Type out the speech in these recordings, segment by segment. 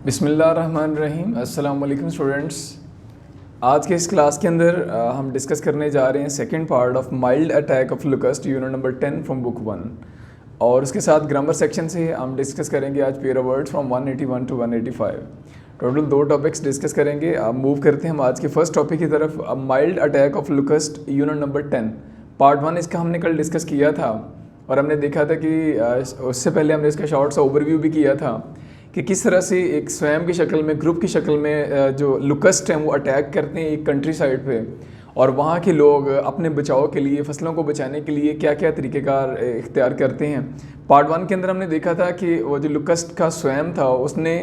बिस्मिल्लाहिर्रहमानिर्रहीम। अस्सलाम वालेकुम स्टूडेंट्स। आज के इस क्लास के अंदर हम डिस्कस करने जा रहे हैं second part of mild attack of locust unit number 10 from book 1 और उसके साथ ग्रामर सेक्शन से हम डिस्कस करेंगे आज pair of words from 181 to 185। Total 2 topics discuss करेंगे। अब मूव करते हैं हम आज के फर्स्ट टॉपिक की तरफ। Mild attack of locust unit number 10 part 1 इसका हमने कल डिस्कस किया था और हमने देखा था कि उससे पहले हमने इसका शॉर्ट सा ओवरव्यू भी किया था कि किस तरह से एक स्वयं की शक्ल में, ग्रुप की शक्ल में जो लुकस्ट हैं वो अटैक करते हैं एक कंट्री साइड पे और वहाँ के लोग अपने बचाव के लिए, फसलों को बचाने के लिए क्या क्या तरीक़ेकार इख्तियार करते हैं। पार्ट 1 के अंदर हमने देखा था कि वो जो लुकस्ट का स्वयं था उसने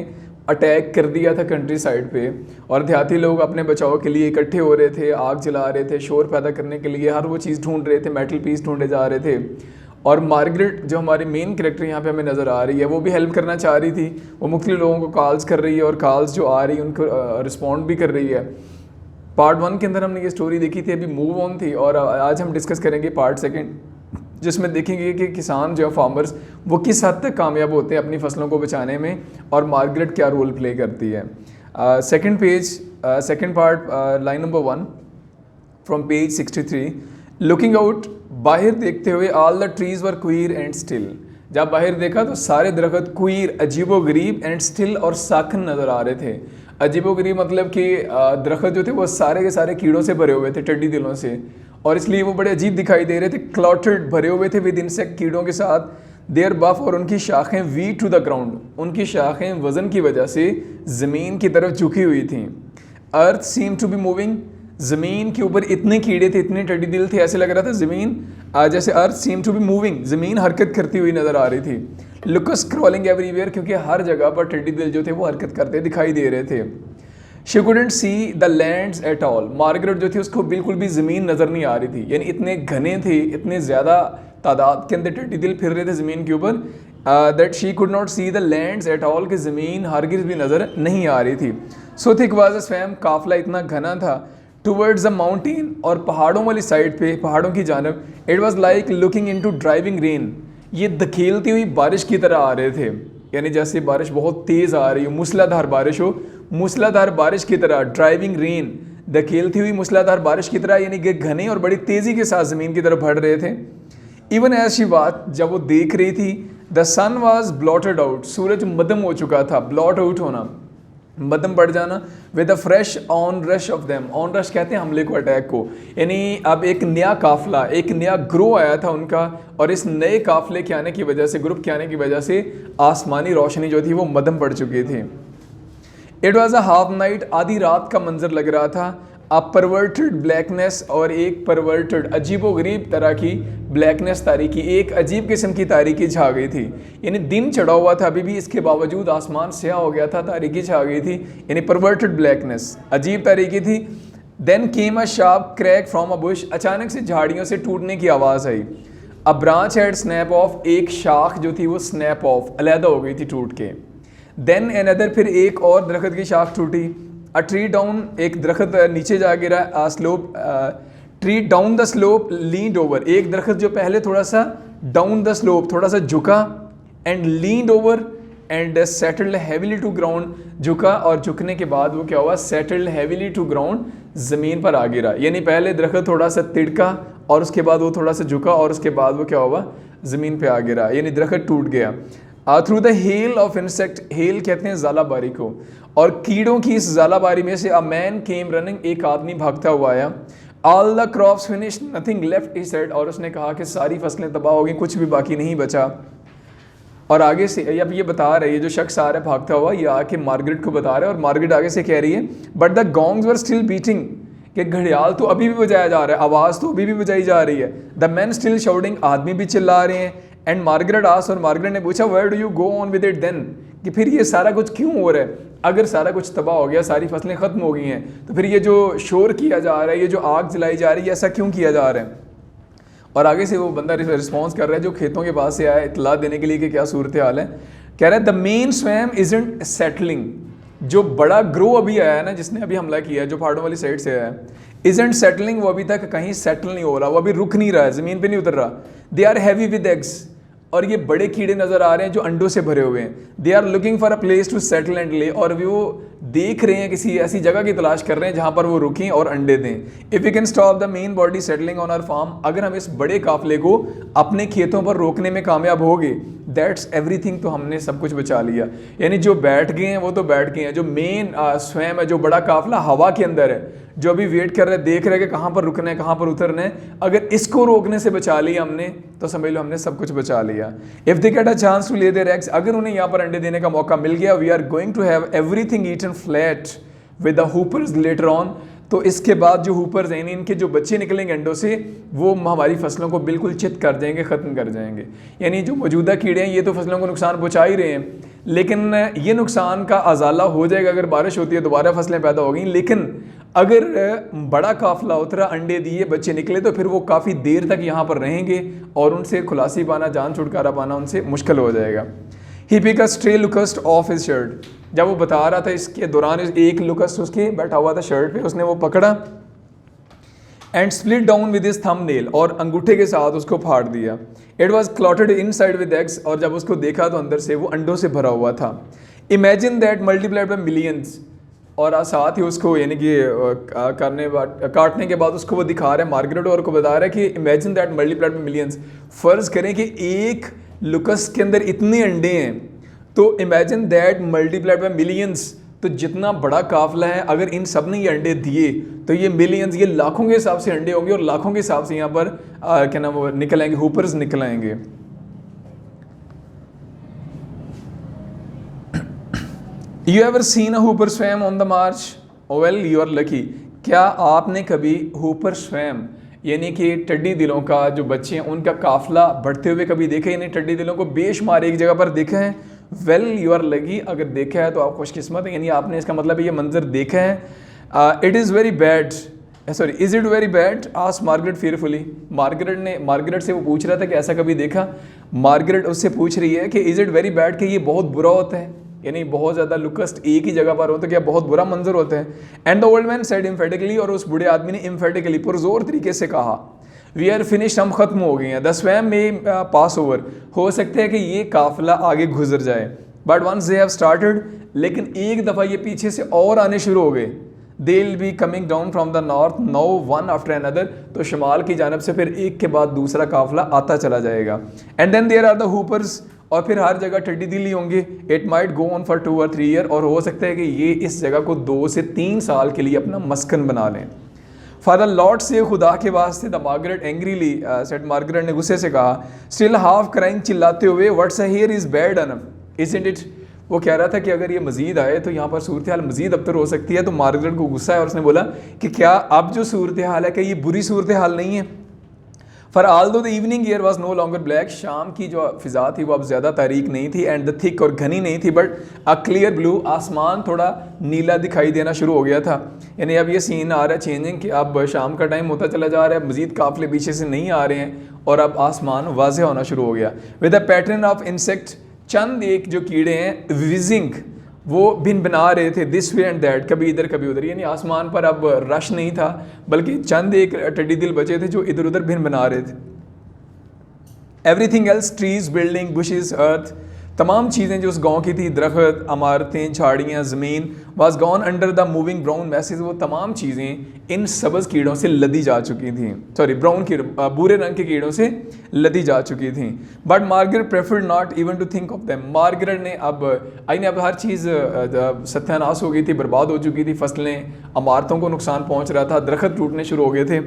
अटैक कर दिया था कंट्री साइड पे और देहाती लोग अपने बचाव के लिए इकट्ठे हो रहे थे, आग जला रहे थे, शोर पैदा करने के लिए हर वो चीज़ ढूंढ रहे थे, मेटल पीस ढूंढे जा रहे थे। और मार्गरेट जो हमारी मेन कैरेक्टर यहाँ पे हमें नज़र आ रही है वो भी हेल्प करना चाह रही थी। वो मुख्तलिफ लोगों को कॉल्स कर रही है और कॉल्स जो आ रही है उनको रिस्पॉन्ड भी कर रही है। पार्ट 1 के अंदर हमने ये स्टोरी देखी थी, अभी मूव ऑन थी और आज हम डिस्कस करेंगे पार्ट 2 जिसमें देखेंगे कि किसान जो फार्मर्स वो किस हद तक कामयाब होते हैं अपनी फसलों को बचाने में और मार्गरेट क्या रोल प्ले करती है। Second page, second part, line number 1 from page 63। Looking out, बाहर देखते हुए all the trees were queer and still. जब बाहर देखा तो सारे दरख्त क्वीर, अजीबो गरीब, एंड स्टिल और साखन नज़र आ रहे थे। अजीबो गरीब मतलब कि दरख्त जो थे वो सारे के सारे कीड़ों से भरे हुए थे, टिड्डी दिलों से, और इसलिए वो बड़े अजीब दिखाई दे रहे थे। क्लॉटेड, भरे हुए थे विद इंसेक्ट, कीड़ों के साथ। देयर बफ, और उनकी शाखें वी टू द ग्राउंड, उनकी शाखें वज़न की वजह से ज़मीन की तरफ झुकी हुई थी। अर्थ सीम टू बी मूविंग, ज़मीन के ऊपर इतने कीड़े थे, इतने टेडी दिल थे, ऐसे लग रहा था ज़मीन जैसे अर्थ सीम टू बी मूविंग, ज़मीन हरकत करती हुई नज़र आ रही थी। लुकस क्रॉलिंग एवरीवेयर, क्योंकि हर जगह पर टेडी दिल जो थे वो हरकत करते दिखाई दे रहे थे। She couldn't see the lands at all, Margaret जो थी उसको बिल्कुल भी ज़मीन नज़र नहीं आ रही थी, यानी इतने घने थे, इतने ज़्यादा तादाद के अंदर टेडी दिल फिर रहे थे ज़मीन के ऊपर, that she could not see the lands at all, कि ज़मीन हरगिज़ भी नज़र नहीं आ रही थी। So thick was the swum, काफिला इतना घना था। टूवर्ड्स द माउंटेन, और पहाड़ों वाली साइड पे, पहाड़ों की जानब। It was like looking into driving rain, ये धकेलती हुई बारिश की तरह आ रहे थे, यानी जैसे बारिश बहुत तेज़ आ रही हो, मूसलाधार बारिश हो, मूसलाधार बारिश की तरह। ड्राइविंग रेन, धकेलती हुई मूसलाधार बारिश की तरह, यानी कि घने और बड़ी तेज़ी के साथ ज़मीन की तरफ बढ़ रहे थे। इवन एज शी बात, जब वो देख रही थी, the sun was blotted out, सूरज मदम हो चुका था। ब्लॉट आउट होना, मदम बढ़ जाना। With a fresh onrush of them, onrush कहते हैं हमले को, अटैक को, यानी अब एक नया काफिला, एक नया ग्रो आया था उनका, और इस नए काफिले के आने की वजह से, ग्रुप के आने की वजह से आसमानी रोशनी जो थी वो मदम पड़ चुकी थी। It was a half night, आधी रात का मंजर लग रहा था। अ परवर्टेड ब्लैकनेस, और एक परवर्टेड, अजीबो गरीब तरह की ब्लैकनेस, तारीकी, एक अजीब किस्म की तारीकी छा गई थी, यानी दिन चढ़ा हुआ था अभी भी, इसके बावजूद आसमान स्याह हो गया था, तारीकी छा गई थी, यानी परवर्टेड ब्लैकनेस, अजीब तारीकी थी। Then came a sharp crack from a bush, अचानक से झाड़ियों से टूटने की आवाज़ आई। A branch had snap off, एक शाख जो थी वो स्नैप ऑफ, अलहदा हो गई थी टूट के। देन एनदर, फिर एक और दरख्त की शाख टूटी। अ ट्री डाउन, एक दरख्त नीचे जा गिरा। Slope, tree down the slope leaned over, एक दरख्त जो पहले थोड़ा सा डाउन द स्लोप, थोड़ा सा झुका, and leaned over and settled heavily to ground, झुका और झुकने के बाद वो क्या हुआ, सेटल्ड हैवीली टू ग्राउंड, ज़मीन पर आ गिरा। यानी पहले दरख्त थोड़ा सा तिड़का और उसके बाद वो थोड़ा सा झुका और उसके बाद वो क्या हुआ, ज़मीन पे आ गिरा, यानी दरख्त टूट गया। Through the hell of insect, hello कहते हैं ज़ालाबारी को, और कीड़ों की इस ज़ालाबारी में से अ मैन केम रनिंग, एक आदमी भागता हुआ आया। All the crops finish, nothing left, he said, और उसने कहा कि सारी फसलें तबाह हो गई, कुछ भी बाकी नहीं बचा। और आगे से अब ये बता रहा है, ये जो शख्स आ रहा है भागता हुआ, ये आके मार्गरेट को बता रहा है, और मार्गरेट आगे से कह रही है, but the gongs were still beating, कि घड़ियाल तो अभी भी बजाया जा रहा है, आवाज़ तो अभी भी बजाई जा रही है। द मैन स्टिल शाउटिंग, आदमी भी चिल्ला रहे हैं। एंड मार्गरेट आस, और मार्गरेट ने पूछा, where do you go on with it then, कि फिर ये सारा कुछ क्यों हो रहा है, अगर सारा कुछ तबाह हो गया, सारी फसलें ख़त्म हो गई हैं, तो फिर ये जो शोर किया जा रहा है, ये जो आग जलाई जा रही है, ऐसा क्यों किया जा रहा है। और आगे से वो बंदा रिस्पॉन्स कर रहा है जो खेतों के पास से आया इतला देने के लिए कि क्या सूरत हाल है। कह रहा है, the main swum isn't settling, जो बड़ा ग्रो अभी आया है ना, जिसने अभी हमला किया है, जो पहाड़ों वाली साइड से आया है, इजंट सेटलिंग, वो अभी तक कहीं सेटल नहीं हो रहा, वो अभी रुक नहीं रहा है, ज़मीन पे नहीं उतर रहा। They are heavy with eggs, और ये बड़े कीड़े नजर आ रहे हैं जो अंडों से भरे हुए हैं। They are looking for a place to settle and lay, और वो देख रहे हैं, किसी ऐसी जगह की तलाश कर रहे हैं जहां पर वो रुकें और अंडे दें। If we can stop the main body settling on our farm, अगर हम इस बड़े काफिले को अपने खेतों पर रोकने में कामयाब हो गए, दैट्स एवरीथिंग, तो हमने सब कुछ बचा लिया। यानी जो बैठ गए हैं वो तो बैठ गए हैं, जो मेन स्वयं है, जो बड़ा काफिला हवा के अंदर है, जो अभी वेट कर रहे हैं, देख रहे हैं कि कहाँ पर रुकना है, कहाँ पर उतरना है, अगर इसको रोकने से बचा लिया हमने, तो समझ लो हमने सब कुछ बचा लिया। If they get a chance to lay their eggs, अगर उन्हें यहाँ पर अंडे देने का मौका मिल गया, we are going to have everything eaten flat with the hoppers later on, तो इसके बाद जो हूपर्स हैं, इनके जो बच्चे निकलेंगे अंडों से, वो हमारी फसलों को बिल्कुल चित कर देंगे, ख़त्म कर जाएंगे। यानी जो मौजूदा कीड़े हैं ये तो फसलों को नुकसान पहुँचा ही रहे हैं, लेकिन ये नुकसान का अजाला हो जाएगा अगर बारिश होती है, दोबारा फसलें पैदा होगी। लेकिन अगर बड़ा काफिला उतरा, अंडे दिए, बच्चे निकले, तो फिर वो काफ़ी देर तक यहाँ पर रहेंगे और उनसे खुलासी पाना, जान छुटकारा पाना उनसे मुश्किल हो जाएगा। He pick a stray locust off his shirt, जब वो बता रहा था इसके दौरान एक लुकस्ट उसके बैठा हुआ था शर्ट पे, उसने वो पकड़ा, and split down with his thumbnail, और अंगूठे के साथ उसको फाड़ दिया। It was clotted inside with eggs, और जब उसको देखा तो अंदर से वो अंडों से भरा हुआ था। Imagine that multiplied by millions, और साथ ही उसको यानी कि काटने के बाद उसको वो दिखा रहा है मार्गरेट, और को बता रहा है कि imagine that multiplied by millions, फ़र्ज़ करें कि एक लुकस्ट के अंदर इतने अंडे हैं, तो imagine that multiplied by millions, तो जितना बड़ा काफिला है, अगर इन सब ने ये अंडे दिए तो ये मिलियंस, ये लाखों के हिसाब से अंडे होंगे, और लाखों के हिसाब से यहाँ पर क्या नाम वो निकल आएंगे, हूपर्स निकल आएंगे। You ever seen a hopper swarm on the march? Well you are lucky. क्या आपने कभी हूपर स्वैम यानी कि टड्डी दिलों का जो बच्चे हैं उनका काफिला बढ़ते हुए कभी देखा? यानी टड्डी दिलों को बेशुमार एक जगह पर देखा है? वेल यू आर लकी, अगर देखा है तो आप खुशकिस्मत है, यानी आपने इसका मतलब ये मंजर देखा है। It is very bad, sorry is it very bad? Asked Margaret fearfully। Margaret से वो पूछ रहा था कि ऐसा कभी देखा? मार्गरेट उससे पूछ रही है कि इज़ इट वेरी बैड, कि ये बहुत बुरा होता है, यानी बहुत ज़्यादा लुकस्ट एक ही जगह पर हो तो क्या बहुत बुरा मंजर होता है? And the old man said emphatically, और उस बूढ़े आदमी ने एम्फेटिकली पुरजोर तरीके से कहा, वी आर फिनिश्ड, हम ख़त्म हो गए हैं। द स्वैम में पास ओवर, हो सकता है कि ये काफिला आगे गुजर जाए, but once they have started, लेकिन एक दफ़ा ये पीछे से और आने शुरू हो गए, they will be coming down from the north no one after another, तो शुमाल की जानब से फिर एक के बाद दूसरा काफिला आता चला जाएगा। And then there are the hoppers, और फिर हर जगह टड्डी दिल ही होंगे। It might go on for 2 or 3 years, और हो सकता है कि ये इस जगह को 2 से 3 साल के लिए अपना मस्कन बना लें। फादर लॉर्ड से, खुदा के वास्ते, the Margaret angrily said, Margaret ने गुस्से से कहा, स्टिल हाफ क्राइंग, चिल्लाते हुए, what's here is bad enough isn't it? वो कह रहा था कि अगर ये मजीद आए तो यहाँ पर सूरत हाल मजीद अबतर हो सकती है। तो मार्गरेट को गुस्सा है और उसने बोला कि क्या अब जो सूरत हाल है क्या ये बुरी सूरत हाल नहीं है? For all though the evening air was no longer black, शाम की जो फिजा थी वो अब ज़्यादा तारीक नहीं थी, एंड द थिक, और घनी नहीं थी, बट अ क्लियर ब्लू, आसमान थोड़ा नीला दिखाई देना शुरू हो गया था। यानी अब ये सीन आ रहा है चेंजिंग, कि अब शाम का टाइम होता चला जा रहा है, मजीद काफिले पीछे से नहीं आ रहे हैं, और अब आसमान वाज़ेह होना शुरू हो गया। With a pattern of insect, चंद एक जो कीड़े हैं विजिंग, वो भिन बना रहे थे दिस वे एंड दैट, कभी इधर कभी उधर, यानी आसमान पर अब रश नहीं था, बल्कि चंद एक टड्डी दिल बचे थे जो इधर उधर भिन बना रहे थे। Everything else, trees, building, bushes, earth, तमाम चीज़ें जो उस गांव की थी, दरख्त, इमारतें, झाड़ियाँ, ज़मीन, was gone under the moving brown message, वो तमाम चीज़ें इन सब्ज़ कीड़ों से लदी जा चुकी थी, सॉरी ब्राउन कीड़ों, भूरे रंग के कीड़ों से लदी जा चुकी थी। But Margaret preferred not even to think of them, Margaret ने अब हर चीज़ सत्यानाश हो गई थी, बर्बाद हो चुकी थी, फसलें, इमारतों को नुकसान पहुँच रहा था, दरख्त टूटने शुरू हो गए थे,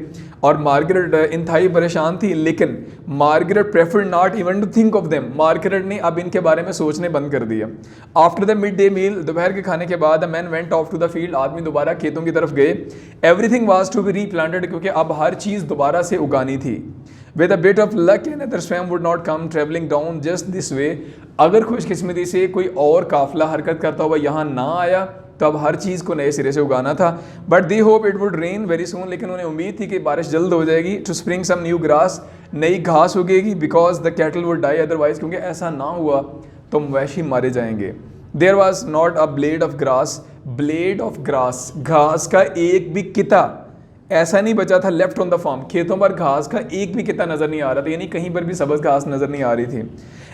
और मार्गरेट इंतहाई परेशान थी। लेकिन Margaret preferred not even to think of them, Margaret ने अब इनके बारे में सोचने बंद कर दिया। After the mid day meal, दोपहर के खाने के बाद, man went off to the field, आदमी दोबारा खेतों की तरफ गए। Everything was to be replanted, क्योंकि अब हर चीज़ दोबारा से उगानी थी। With a bit of luck another swarm would not come travelling down just this way, अगर खुशकिस्मती से कोई और काफिला हरकत करता हुआ यहाँ ना आया तो अब हर चीज़ को नए सिरे से उगाना था। But they hope it would rain very soon, लेकिन उन्हें उम्मीद थी कि बारिश जल्द हो जाएगी। To spring some new grass, नई घास उगेगी, because the cattle would die otherwise, क्योंकि ऐसा ना हुआ तो मवेशी मारे जाएंगे। There was not a blade of grass, blade of grass, घास का एक भी किता, ऐसा नहीं बचा था लेफ्ट ऑन द फार्म, खेतों पर घास का एक भी कितना नज़र नहीं आ रहा था, यानी कहीं पर भी सब्ज़ घास नज़र नहीं आ रही थी।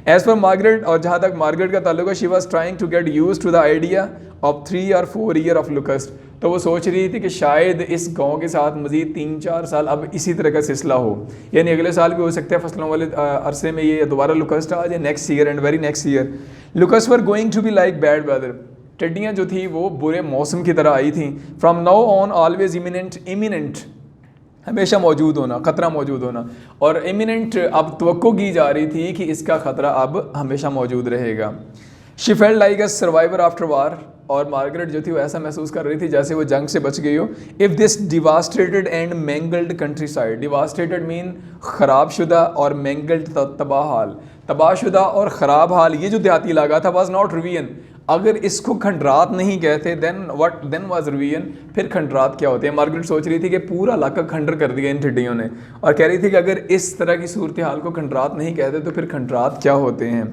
एज़ पर मार्गरेट, और जहाँ तक मार्गरेट का ताल्लुक है, she was trying to get used to the idea of 3 or 4 year of locust. तो वो सोच रही थी कि शायद इस गांव के साथ मज़ीद 3-4 साल अब इसी तरह का सिलसिला हो, यानी अगले साल भी हो सकता है फसलों वाले अरसे में ये दोबारा लुकस्ट आ जाए, next year and very next year. Locust were going to be like bad weather, टिड्डियाँ जो थी वो बुरे मौसम की तरह आई थी। From now on always imminent, हमेशा मौजूद होना, ख़तरा मौजूद होना, और इमिनेंट अब तवक्को की जा रही थी कि इसका ख़तरा अब हमेशा मौजूद रहेगा। She felt like a survivor after war, और मार्गरेट जो थी वो ऐसा महसूस कर रही थी जैसे वो जंग से बच गई हो। If this devastated and mangled country side, devastated mean ख़राब शुदा, और मैंगल्ड तबाह हाल, तबाहशुदा और ख़राब हाल, ये जो देहाती इलाका था वाज नॉट रिवीजन, अगर इसको खंडरात नहीं कहते देन वाज रिवीजन, फिर खंडरात क्या होते हैं। मार्गरेट सोच रही थी कि पूरा इलाका खंडर कर दिया इन टिड्डियों ने, और कह रही थी कि अगर इस तरह की सूरत हाल को खंडरात नहीं कहते तो फिर खंडरात क्या होते हैं।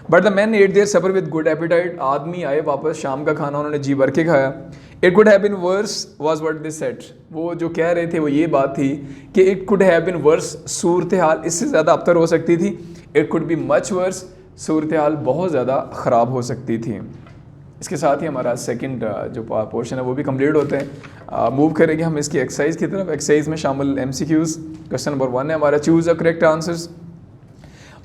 But the man ate their supper with good appetite, आदमी आए वापस, शाम का खाना उन्होंने जी भर के खाया। It could have been worse was what they said, वो जो कह रहे थे वो ये बात थी कि it could have been worse, सूरत हाल इससे ज़्यादा अबतर हो सकती थी। It could be much worse, सूरत हाल बहुत ज़्यादा ख़राब हो सकती थी। इसके साथ ही हमारा सेकंड जो पोर्शन है वो भी कंप्लीट होते हैं। मूव करेंगे हम इसकी एक्सरसाइज की तरफ। एक्सरसाइज में शामिल MCQs। क्वेश्चन नंबर 1 है हमारा, choose a correct answers.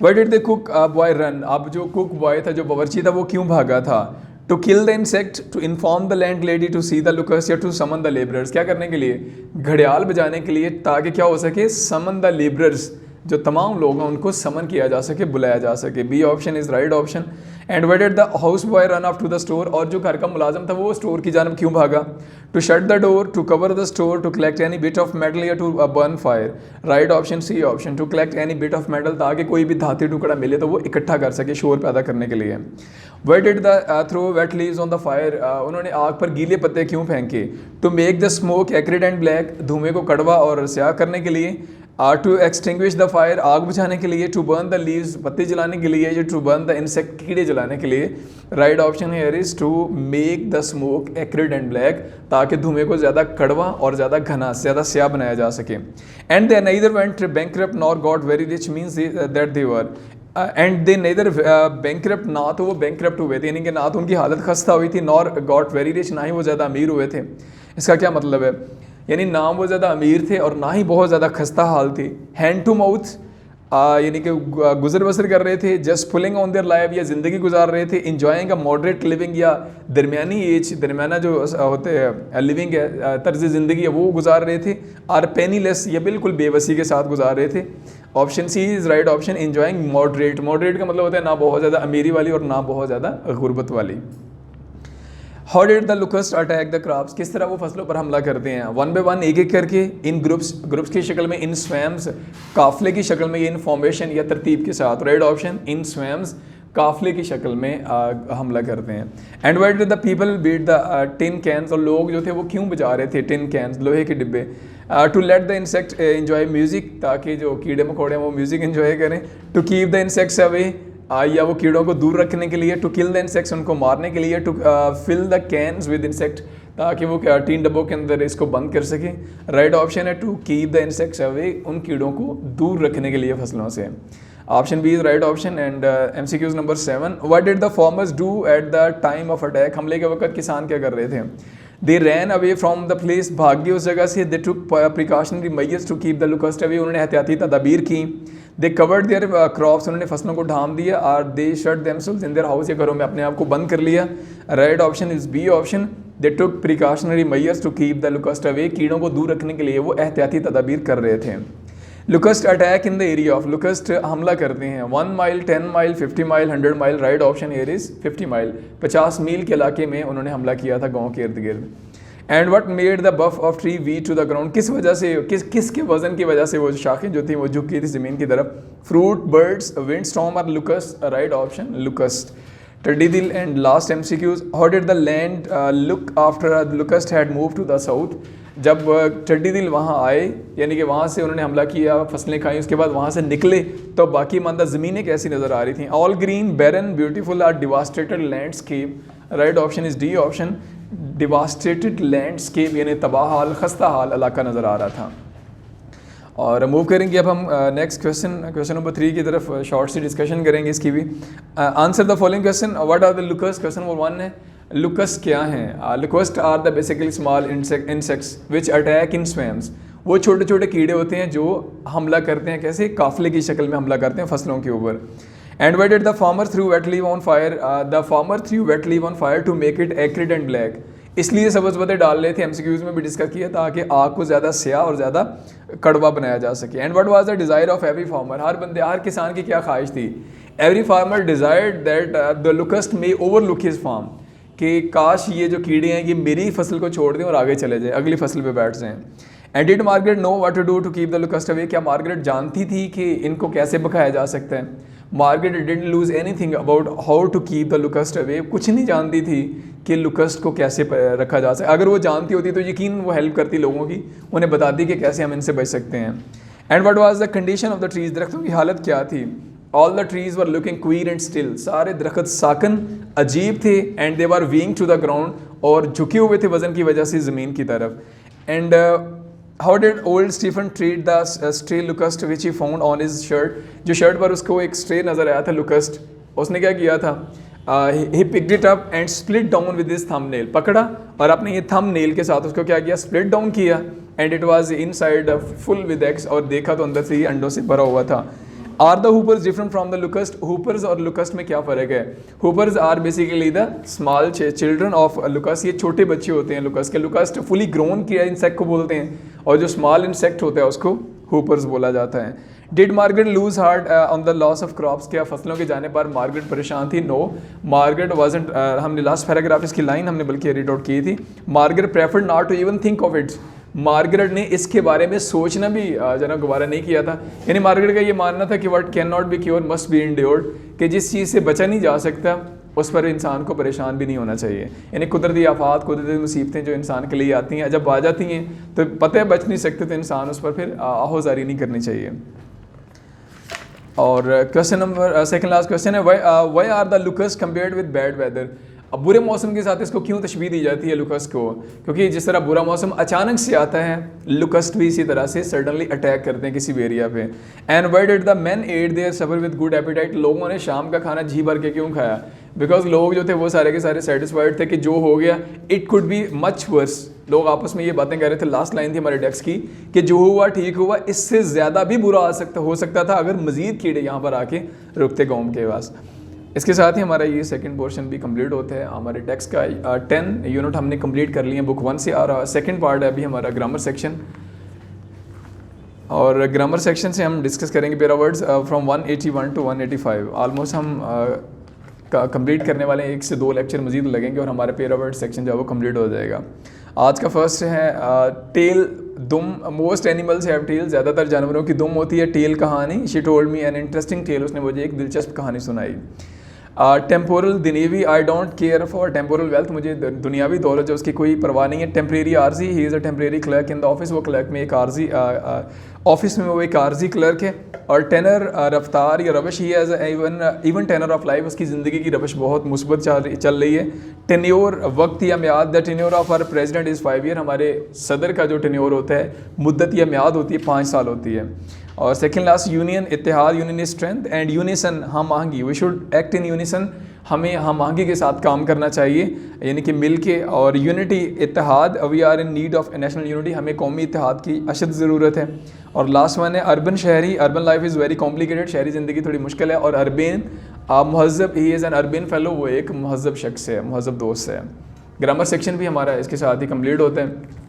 Why did the cook boy run, अब जो कुक बॉय था, जो बावर्ची था, वो क्यों भागा था। To kill the insect, to inform the land lady, to see the lookers, या टू समन द लेबरर्स। क्या करने के लिए, घड़ियाल बजाने के लिए, ताकि क्या हो सके, समन द लेबरर्स, जो तमाम लोग हैं उनको समन किया जा सके, बुलाया जा सके। B option is right option. And why did the house boy run off to the store, और जो घर का मुलाजम था वो स्टोर की जानब क्यों भागा। To shut the door, to cover the store, to collect any bit of metal, या to burn fire. Right option C option, to collect any bit of metal, ताकि कोई भी धाती टुकड़ा मिले तो वो इकट्ठा कर सके, शोर पैदा करने के लिए। Why did the throw wet leaves on the fire, उन्होंने आग पर गीले पत्ते क्यों फेंके। To make the smoke acrid and black, धुएं को कड़वा और स्याह करने के लिए। टू एक्सटिंग्विश द फायर, आग बुझाने के लिए। टू बर्न द लीव्स, पत्ते जलाने के लिए। या टू बर्न द इंसेक्ट, कीड़े जलाने के लिए। राइट ऑप्शन है is to make the smoke acrid and black, ताकि धुएं को ज़्यादा कड़वा और ज़्यादा घना, ज़्यादा स्याह बनाया जा सके। And they neither went bankrupt nor got very rich, means that they were and they neither bankrupt, ना तो वो बैंकरप्ट हुए थे, यानी कि ना तो उनकी हालत खस्ता हुई थी, नॉर गॉट वेरी रिच, ना ही वो ज़्यादा अमीर हुए थे। इसका क्या मतलब है, यानी ना वो ज़्यादा अमीर थे और ना ही बहुत ज़्यादा खस्ता हाल थी। हैंड टू माउथ, यानी कि गुजर बसर कर रहे थे। Just pulling on their life, या ज़िंदगी गुजार रहे थे। इंजॉइंग अ मॉडरेट लिविंग, या दरमियानी एज, दरमियाना जो होते हैं लिविंग है, तर्ज ज़िंदगी है, वो गुजार रहे थे। आर पेनीलेस, या बिल्कुल बेबसी के साथ गुजार रहे थे। Option C is right option, enjoying moderate. Moderate का मतलब होता है ना बहुत ज़्यादा अमीरी वाली और ना बहुत ज़्यादा गुर्बत वाली। How did the locust attack the crops, किस तरह वो फसलों पर हमला करते हैं। 1 by 1 एक एक करके, इन ग्रुप्स की शक्ल में, इन स्वैम्स काफिले की शक्ल में, इन फॉर्मेशन या तरतीब के साथ। राइट ऑप्शन, इन स्वैम्स काफिले की शक्ल में हमला करते हैं। And why did the people beat the tin cans, और लोग जो थे वो क्यों बजा रहे थे टिन कैंस, लोहे के डिब्बे। To let the insect enjoy music, ताकि जो कीड़े मकोड़े हैं वो म्यूजिक एंजॉय करें। To keep the insects away, या वो कीड़ों को दूर रखने के लिए। टू किल द इंसेक्ट्स, उनको मारने के लिए। To fill the cans with insect, ताकि वो टीन डब्बों के अंदर इसको बंद कर सके। राइट ऑप्शन है to keep the insects away, उन कीड़ों को दूर रखने के लिए फसलों से। Option B is right option. And MCQs number 7, what did the farmers do at the time of attack, हमले के वक्त किसान क्या कर रहे थे। They ran away from the place, भाग गए उस जगह से। They took precautionary measures to keep the locust away, उन्होंने एहतियाती तदाबीर की। दे कवर्ड देयर क्रॉप्स, उन्होंने फसलों को ढांप दिया। Or they shut themselves in their house, या घरों में अपने आप को बंद कर लिया। Right option is B option, they took precautionary measures to keep the locust away, कीड़ों को दूर रखने के लिए वो एहतियाती तदाबीर कर रहे थे। Locust attack in the area of, locust हमला करते हैं 1 mile, 10 mile, 50 mile, 100 mile. Right option A is 50 mile, 50 मील के इलाके में उन्होंने हमला किया था गाँव के इर्द गिर्द। And what made the buff of tree we to the ground, किस वजह से, किसके वजन की वजह से वो शाखें जो थी वो झुक गई थी ज़मीन की तरफ। फ्रूट, बर्ड्स, विंड स्टॉर्म और लुकस्ट। Right option locust. टिड्डी दिल। And last MCQs, how did the land look after locust had moved to the south, जब टिड्डी दिल वहाँ आए, यानी कि वहाँ से उन्होंने हमला किया, फसलें खाई, उसके बाद वहाँ से निकले तो बाकी मानदा ज़मीनें कैसी नज़र आ रही थी। All green, barren, beautiful or devastated landscape. Right option is D option, devastated landscape यानी तबाह हाल खस्ता हाल इलाका नज़र आ रहा था। और मूव करेंगे अब हम नेक्स्ट क्वेश्चन नंबर 3 की तरफ शॉर्ट सी डिस्कशन करेंगे इसकी भी। Answer the following question, what are the locust. Question number 1 है लुकस्ट क्या हैं। Locust are the basically small insects which attack in swarms. वो छोटे छोटे कीड़े होते हैं जो हमला करते हैं, कैसे, काफिले की शक्ल में हमला करते हैं फसलों के ऊपर। And what did the farmer threw wet leave on fire, the farmer threw wet leave on fire to make it acrid and black. इसलिए सब्ज़ पत्ते डाल रहे थे, एमसीक्यूज में भी डिस्कस किया, ताकि आग को ज़्यादा स्याह और ज़्यादा कड़वा बनाया जा सके। And what was the desire of every farmer, हर किसान की क्या ख्वाहिश थी। Every farmer desired that the locust may overlook his farm, कि काश ये जो कीड़े हैं ये मेरी फसल को छोड़ दें और आगे चले जाएं, अगली फसल पे बैठ जाएं। And did Margaret know what to do to keep the locust away, क्या मार्गरेट जानती थी कि इनको कैसे भगाया जा सकता है। Margaret didn't lose anything about how to keep the locust away, कुछ नहीं जानती थी कि लुकस्ट को कैसे रखा जा सकता। अगर वो जानती होती तो यकीन वो हेल्प करती लोगों की, उन्हें बताती कि कैसे हम इनसे बच सकते हैं। And what was the condition of the trees, दरख्तों की हालत क्या थी। All the trees were looking queer and still, सारे दरख्त साकन अजीब थे। And they were weighing to the ground, और झुके हुए थे वजन की वजह से ज़मीन की तरफ। And how did old Stephen treat the stray locust which he found on his shirt, जो शर्ट पर उसको एक स्ट्रे नज़र आया था लुकस्ट, उसने क्या किया था, he picked it up and split down with his thumbnail, पकड़ा और अपने ये थंबनेल के साथ उसको क्या किया, स्प्लिट डाउन किया। And it was inside full with eggs, और देखा तो अंदर से ही अंडों से भरा हुआ था। Are the hoppers different from the locust, hoppers और लुकस्ट में क्या फ़र्क है। Hoppers are basically the small children of locust, ये छोटे बच्चे होते हैं लुकस्ट के। लुकस्ट फुली ग्रोन किया इंसेक्ट को बोलते हैं, और जो स्मॉल इंसेक्ट होता है उसको हुपर्स बोला जाता है। Did Margaret lose heart on the loss of crops, क्या फसलों के जाने पर मार्गरेट परेशान थी। नो, मार्गरेट वाजंट, हमने लास्ट पैराग्राफ इसकी लाइन हमने बल्कि रीड आउट की थी। Margaret preferred not to even think of its, Margaret ने इसके बारे में सोचना भी जना गवारा नहीं किया था। यानी मार्गरेट का ये मानना था कि what can not be cure must be endured, कि जिस चीज़ से बचा नहीं जा सकता उस पर इंसान को परेशान भी नहीं होना चाहिए। यानी कुदरती आफात, कुदरती मुसीबतें जो इंसान के लिए आती हैं, जब आ जाती हैं तो पता है बच नहीं सकते, तो इंसान उस पर फिर आहोजारी नहीं करनी चाहिए। और question number second last question है, why are the locust compared with bad weather. अब बुरे मौसम के साथ इसको क्यों तशबीह दी जाती है लुकस्ट को, क्योंकि जिस तरह बुरा मौसम अचानक से आता है, लुकस्ट भी इसी तरह से सडनली अटैक करते हैं किसी भी एरिया पे। And why did the men eat there suffer with good appetite, लोगों ने शाम का खाना जी भर के क्यों खाया। बिकॉज लोग जो थे वो सारे के सारे सेटिस्फाइड थे कि जो हो गया it could be much verse. लोग आपस में ये बातें कह रहे थे, लास्ट लाइन थी हमारे टेक्स्ट की, कि जो हुआ ठीक हुआ, इससे ज़्यादा भी बुरा हो सकता था अगर मज़ीद कीड़े यहाँ पर आके रुकते कौम के पास। इसके साथ ही हमारा ये सेकंड पोर्शन भी कंप्लीट होता है। हमारे टेक्स्ट का 10 यूनिट हमने कंप्लीट कर लिए हैं बुक 1 से। आ रहा सेकंड पार्ट है अभी हमारा ग्रामर सेक्शन, और ग्रामर सेक्शन से हम डिस्कस करेंगे पेरा वर्ड्स फ्रॉम 181 टू 185। ऑलमोस्ट हम कंप्लीट करने वाले हैं, 1 से 2 लेक्चर मजीद लगेंगे और हमारे पेरा वर्ड सेक्शन जो है वो कंप्लीट हो जाएगा। आज का फर्स्ट है टेल, दुम। मोस्ट एनिमल्स हैव टेल, ज़्यादातर जानवरों की दुम होती है। टेल कहानी, she told me an interesting tale, उसने मुझे एक दिलचस्प कहानी सुनाई। टेम्पोरल, दुनियावी, I don't care for temporal wealth, मुझे दुनियावी दौलत जो उसकी कोई परवाह नहीं है। टेम्परेरी, आर्जी, he is a temporary clerk in the office, वो क्लर्क में एक आर्जी ऑफिस में वो एक आर्जी क्लर्क है। और टेनर, रफ्तार या रवश, he is even tenor of life, उसकी ज़िंदगी की रवश बहुत मुस्बत चल रही है। टेन्योर, वक्त या म्याद, the tenure of our president is 5 year, हमारे सदर का जो टेन्योर होता है, मुद्दत या म्याद होती है 5 साल होती है। और सेकेंड लास्ट, यूनियन, इत्तेहाद, union is strength, and unison, हम आहंगी, we should act in unison, हमें हम आहंगी के साथ काम करना चाहिए, यानी कि मिल के। और यूनिटी, इत्तेहाद, we are in need of national unity, हमें कौमी इत्तेहाद की अशद ज़रूरत है। और लास्ट वन है अर्बन, शहरी, urban life is very complicated, शहरी ज़िंदगी थोड़ी मुश्किल है। और अर्बन, महज़ब, he is an urban fellow, वो एक महज़ब शख्स है, महज़ब दोस्त है। ग्रामर सेक्शन भी हमारा इसके साथ ही कम्प्लीट होता है।